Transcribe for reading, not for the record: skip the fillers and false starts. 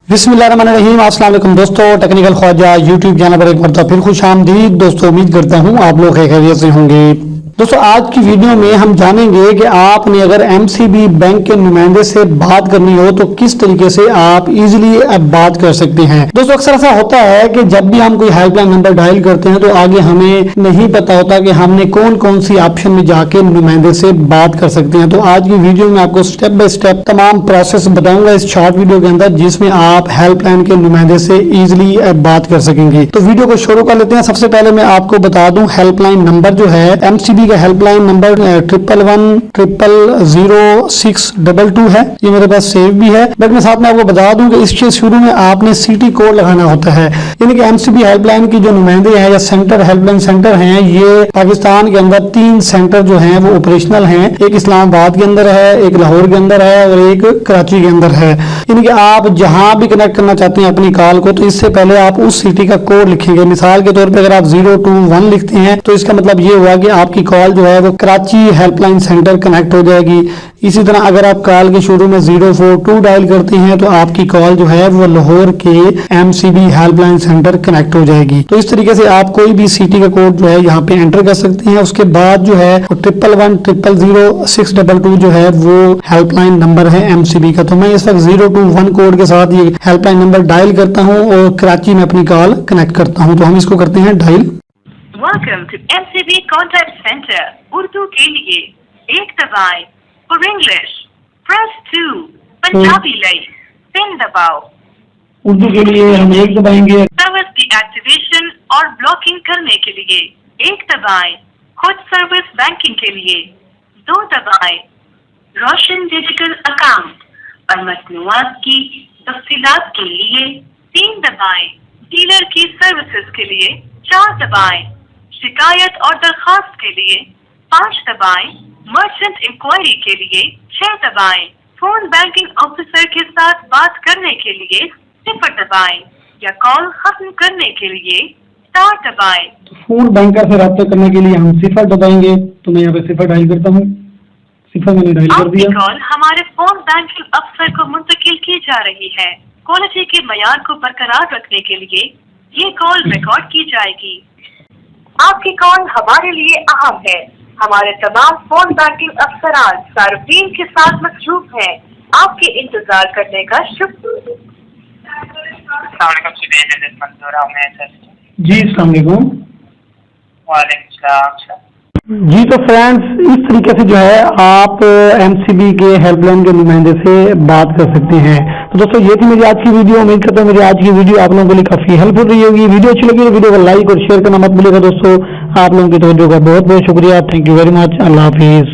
बिस्मिल्लाहिर्रहमानिर्रहीम। अस्सलाम वालेकुम दोस्तों, टेक्निकल ख्वाजा यूट्यूब चैनल पर एक बार फिर खुश आमदीद। दोस्तों उम्मीद करता हूँ आप लोग खैरियत से होंगे। दोस्तों आज की वीडियो में हम जानेंगे कि आपने अगर एमसीबी बैंक के नुमाइंदे से बात करनी हो तो किस तरीके से आप इजीली बात कर सकते हैं। दोस्तों अक्सर ऐसा होता है कि जब भी हम कोई हेल्पलाइन नंबर डायल करते हैं तो आगे हमें नहीं पता होता कि हमने कौन कौन सी ऑप्शन में जाके नुमाइंदे से बात कर सकते हैं। तो आज की वीडियो में आपको स्टेप बाय स्टेप तमाम प्रोसेस बताऊंगा इस शॉर्ट वीडियो के अंदर, जिसमें आप हेल्पलाइन के नुमाइंदे से इजीली बात कर सकेंगे। तो वीडियो को शुरू कर लेते हैं। सबसे पहले मैं आपको बता दूं हेल्पलाइन नंबर जो है एमसीबी का हेल्पलाइन नंबर 11100622 है। ये मेरे पास सेव भी है, बट मैं साथ में आपको बता दूं कि इसके शुरू में आपने सिटी कोड लगाना होता है। यानी कि एमसीबी हेल्पलाइन की जो नुमाइंदे हैं या सेंटर हेल्पलाइन सेंटर हैं, ये पाकिस्तान के अंदर 3 सेंटर जो हैं वो ऑपरेशनल हैं। एक इस्लामाबाद के अंदर है, एक लाहौर के अंदर है और एक कराची के अंदर है। यानी कि आप जहां भी कनेक्ट करना चाहते हैं अपनी कॉल को, तो इससे पहले आप उस सिटी का कोड लिखेंगे। मिसाल के तौर पर अगर आप 021 लिखते हैं तो इसका मतलब ये हुआ कि आपकी कॉल जो है वो कराची हेल्पलाइन सेंटर कनेक्ट हो जाएगी। इसी तरह अगर आप कॉल के शुरू में 042 डायल करते हैं तो आपकी कॉल जो है वो लाहौर के एमसीबी हेल्पलाइन सेंटर कनेक्ट हो जाएगी। तो इस तरीके से आप कोई भी सिटी का कोड जो है यहाँ पे एंटर कर सकते हैं। उसके बाद जो है 11100622 जो है वो हेल्पलाइन नंबर है एमसीबी का। तो मैं इस वक्त 021 कोड के साथ ये हेल्पलाइन नंबर डायल करता हूँ और कराची में अपनी कॉल कनेक्ट करता हूँ। तो हम इसको करते हैं dial. Welcome to MCB Contact Center. Urdu के लिए 1 दबाएं। For English, press 2. Punjabi line 3 दबाओ। उर्दू के लिए हम 1 दबाएंगे। सर्विस की एक्टिवेशन और ब्लॉकिंग करने के लिए 1 दबाएं। खुद सर्विस बैंकिंग के लिए 2 दबाएं। रोशन डिजिटल अकाउंट और मसनूआत की तफसीलात के लिए 3 दबाएं। डीलर की सर्विसेज के लिए 4 दबाएं। शिकायत और दरखास्त के लिए 5 दबाएं। मर्चेंट इंक्वायरी के लिए 6 दबाएं। फोन बैंकिंग ऑफिसर के साथ बात करने के लिए 0 दबाएं या कॉल खत्म करने के लिए 4 दबाएं। फोन बैंकर से रब्ता करने के लिए हम 0 दबाएंगे। तो मैं यहाँ पे 0 डायल करता हूँ। 0 मैंने डायल कर दिया। आपकी कॉल हमारे फोन बैंकिंग अफसर को मुंतकिल की जा रही है। क्वालिटी के मयार को बरकरार रखने के लिए ये कॉल रिकॉर्ड की जाएगी। आपकी कॉल हमारे लिए अहम है। हमारे तमाम फोन बैंकिंग अफसरान सार्फिन के साथ मसरूफ हैं। आपके इंतजार करने का शुक्रिया। जी अस्सलाम वालेकुम। जी तो फ्रेंड्स, इस तरीके से जो है आप एमसीबी के हेल्पलाइन के नुमाइंदे से बात कर सकते हैं। तो दोस्तों ये थी मेरी आज की वीडियो। उम्मीद करता हूँ मेरी आज की वीडियो आप लोगों के लिए काफी हेल्पफुल रही होगी। वीडियो अच्छी लगी तो वीडियो को लाइक और शेयर करना मत भूलिएगा। दोस्तों आप लोगों की तवज्जो का बहुत बहुत शुक्रिया। Thank you very much. Allah Hafiz.